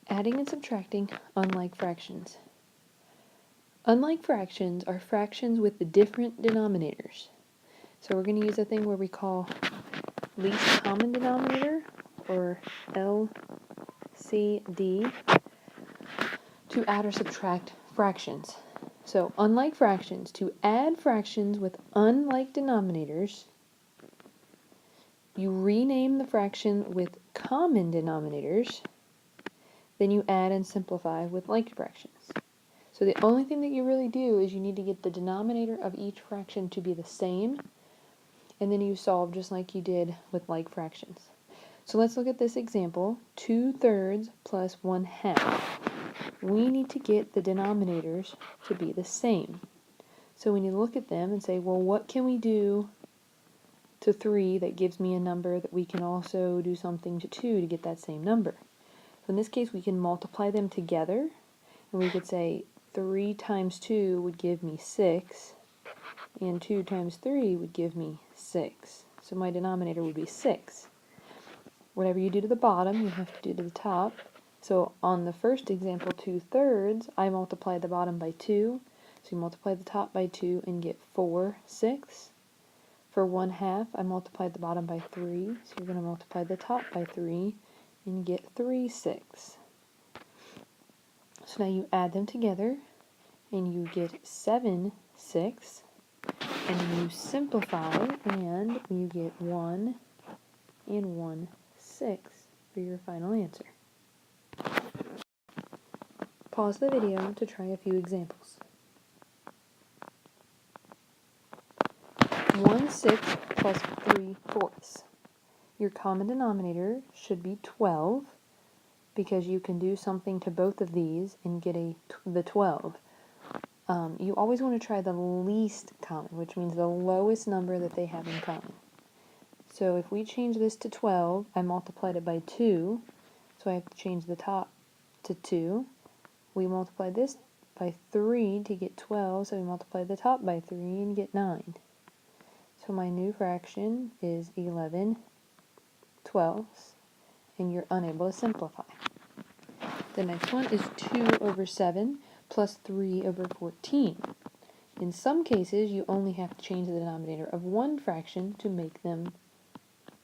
Adding and subtracting unlike fractions. Unlike fractions are fractions with the different denominators. So we're going to use a thing where we call least common denominator, or LCD, to add or subtract fractions. So unlike fractions, to add fractions with unlike denominators, you rename the fraction with common denominators, then you add and simplify with like fractions. So the only thing that you really do is you need to get the denominator of each fraction to be the same, and then you solve just like you did with like fractions. So let's look at this example, 2/3 plus 1/2. We need to get the denominators to be the same. So we need to look at them and say, well, what can we do to 3 that gives me a number that we can also do something to 2 to get that same number? So in this case, we can multiply them together, and we could say 3 times 2 would give me 6, and 2 times 3 would give me 6. So my denominator would be 6. Whatever you do to the bottom, you have to do to the top. So on the first example, 2/3, I multiply the bottom by 2. So you multiply the top by 2 and get 4/6. For 1/2, I multiplied the bottom by 3. So you're going to multiply the top by 3 and get 3/6. So now you add them together and you get 7/6. And then you simplify and you get 1 and 1/6 for your final answer. Pause the video to try a few examples. 1/6 plus 3/4. Your common denominator should be 12, because you can do something to both of these and get the 12. You always want to try the least common, which means the lowest number that they have in common. So if we change this to 12, I multiplied it by 2, so I have to change the top to 2. We multiply this by 3 to get 12, so we multiply the top by 3 and get 9. So my new fraction is 11/12, and you're unable to simplify. The next one is 2/7 plus 3/14. In some cases, you only have to change the denominator of one fraction to make them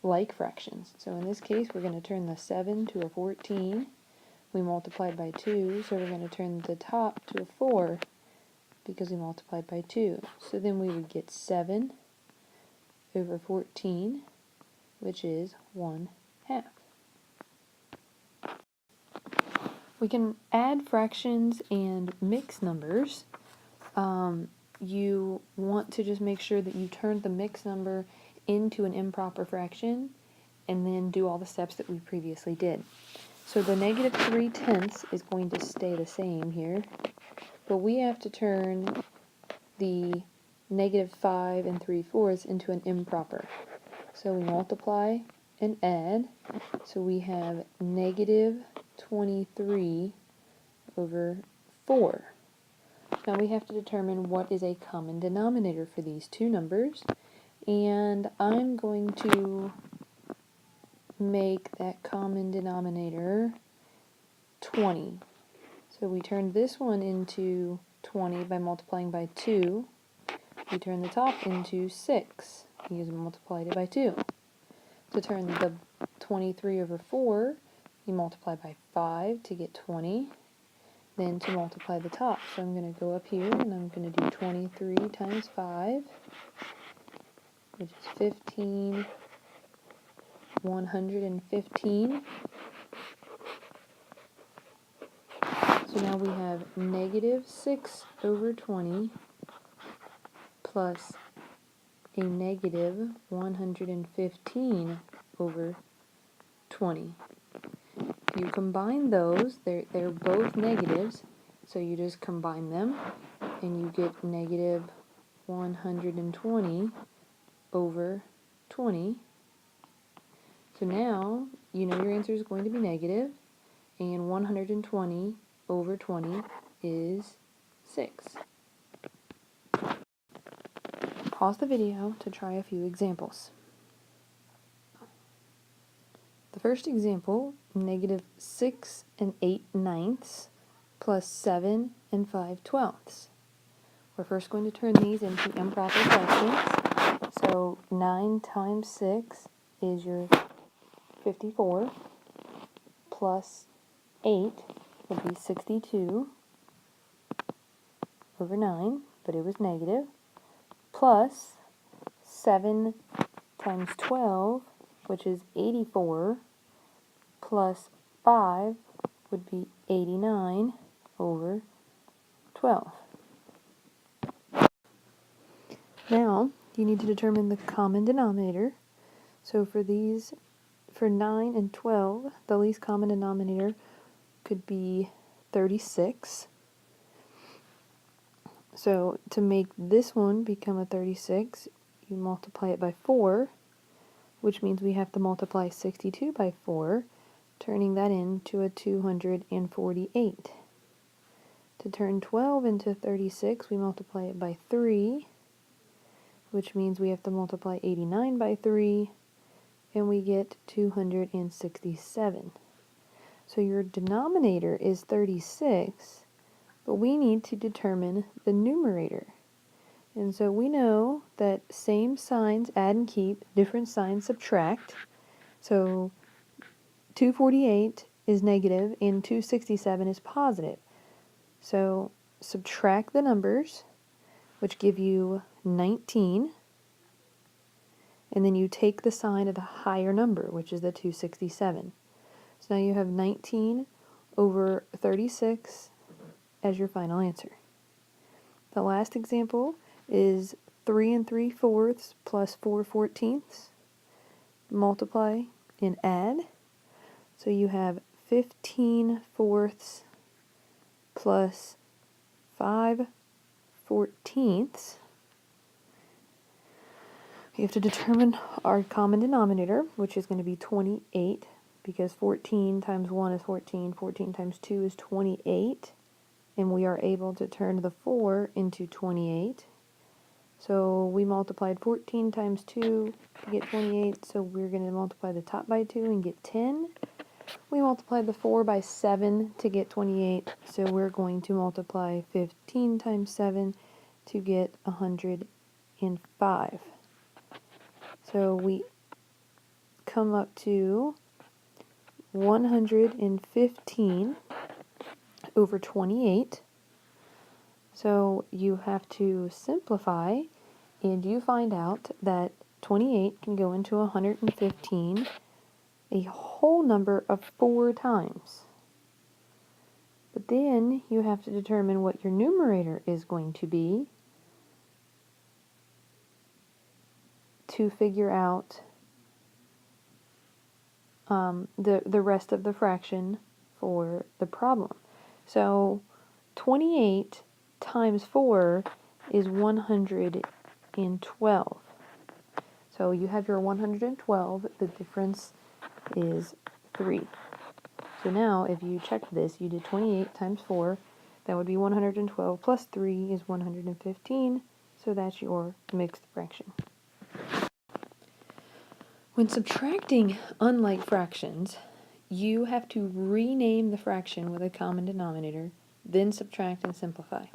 like fractions. So in this case, we're going to turn the 7 to a 14. We multiplied by 2, so we're going to turn the top to a 4 because we multiplied by 2. So then we would get 7/14, which is 1/2. We can add fractions and mix numbers. You want to just make sure that you turn the mixed number into an improper fraction and then do all the steps that we previously did. So the -3/10 is going to stay the same here, but we have to turn the -5 3/4 into an improper. So we multiply and add, so we have -23/4. Now we have to determine what is a common denominator for these two numbers, and I'm going to make that common denominator 20. So we turned this one into 20 by multiplying by 2. We turned the top into 6 because we multiplied it by 2. To turn the 23/4, you multiply by 5 to get 20. Then to multiply the top. So I'm going to go up here and I'm going to do 23 times 5, which is 115. So now we have -6/20 plus a -115/20. You combine those, they're both negatives, so you just combine them, and you get -120/20. So now, you know your answer is going to be negative, and 120/20 is 6. Pause the video to try a few examples. The first example, negative 6 and 8/9 plus 7 and 5/12. We're first going to turn these into improper fractions. So 9 times 6 is your 54, plus 8 would be 62 over 9, but it was negative, plus 7 times 12, which is 84, plus 5 would be 89 over 12. Now, you need to determine the common denominator. So for 9 and 12, the least common denominator could be 36. So to make this one become a 36, you multiply it by 4, which means we have to multiply 62 by 4, turning that into a 248. To turn 12 into 36, we multiply it by 3, which means we have to multiply 89 by 3, and we get 267. So your denominator is 36, but we need to determine the numerator. And so we know that same signs add and keep, different signs subtract. So 248 is negative and 267 is positive. So subtract the numbers, which give you 19, and then you take the sign of the higher number, which is the 267. So now you have 19 over 36 as your final answer. The last example is 3 3/4 plus 4/14. Multiply and add. So you have 15/4 plus 5/14. We have to determine our common denominator, which is going to be 28, because 14 times 1 is 14, 14 times 2 is 28, and we are able to turn the 4 into 28. So we multiplied 14 times 2 to get 28, so we're going to multiply the top by 2 and get 10. We multiplied the 4 by 7 to get 28, so we're going to multiply 15 times 7 to get 105. So we come up to 115 over 28. So you have to simplify, and you find out that 28 can go into 115 a whole number of 4 times. But then you have to determine what your numerator is going to be to figure out the rest of the fraction for the problem. So 28 times 4 is 112. So you have your 112, the difference is 3. So now if you check this, you did 28 times 4, that would be 112 plus 3 is 115, so that's your mixed fraction. When subtracting unlike fractions, you have to rename the fraction with a common denominator, then subtract and simplify.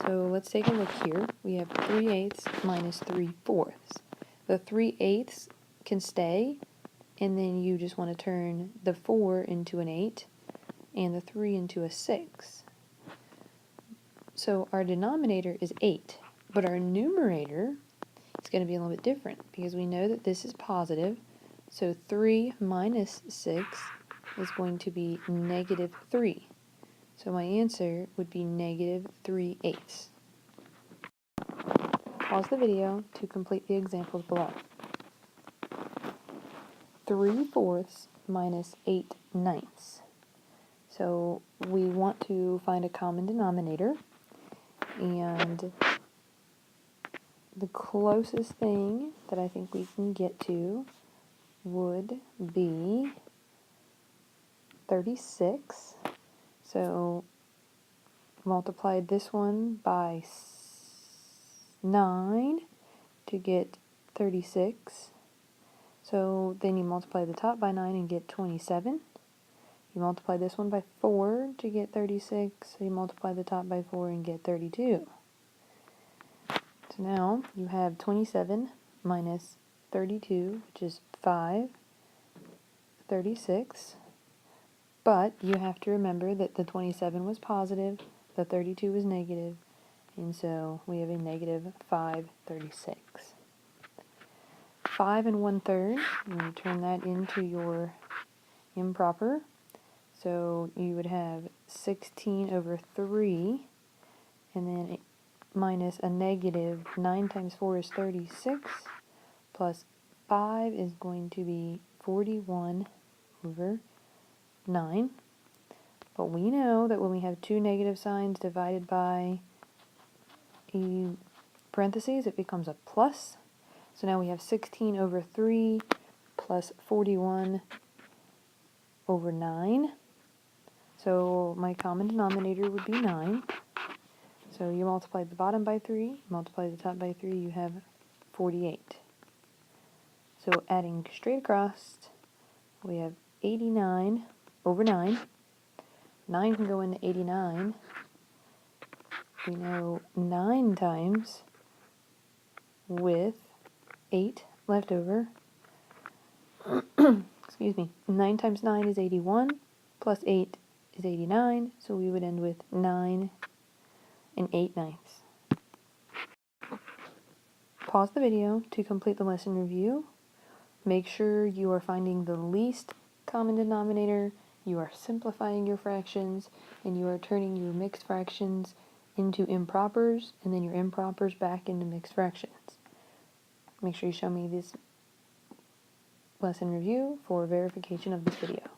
So let's take a look here. We have 3/8 minus 3/4. The 3/8 can stay, and then you just want to turn the 4 into an 8 and the 3 into a 6. So our denominator is 8, but our numerator is going to be a little bit different because we know that this is positive. So 3 minus 6 is going to be negative 3. So my answer would be negative 3/8. Pause the video to complete the examples below. 3/4 minus 8/9. So we want to find a common denominator, and the closest thing that I think we can get to would be 36. So multiply this one by 9 to get 36. So then you multiply the top by 9 and get 27. You multiply this one by 4 to get 36. So you multiply the top by 4 and get 32. So now you have 27 minus 32, which is 5/36. But you have to remember that the 27 was positive, the 32 was negative, and so we have a negative 5/36. 5 1/3, and you turn that into your improper. So you would have 16/3, and then minus a negative 9 times 4 is 36, plus 5 is going to be 41/9. But we know that when we have two negative signs divided by a parentheses, it becomes a plus. So now we have 16/3 plus 41/9. So my common denominator would be 9. So you multiply the bottom by 3, multiply the top by 3, you have 48. So adding straight across, we have 89/9. 9 can go into 89. We know 9 times with 8 left over. Excuse me. 9 times 9 is 81, plus 8 is 89, so we would end with 9 8/9. Pause the video to complete the lesson review. Make sure you are finding the least common denominator, you are simplifying your fractions, and you are turning your mixed fractions into impropers, and then your impropers back into mixed fractions. Make sure you show me this lesson review for verification of this video.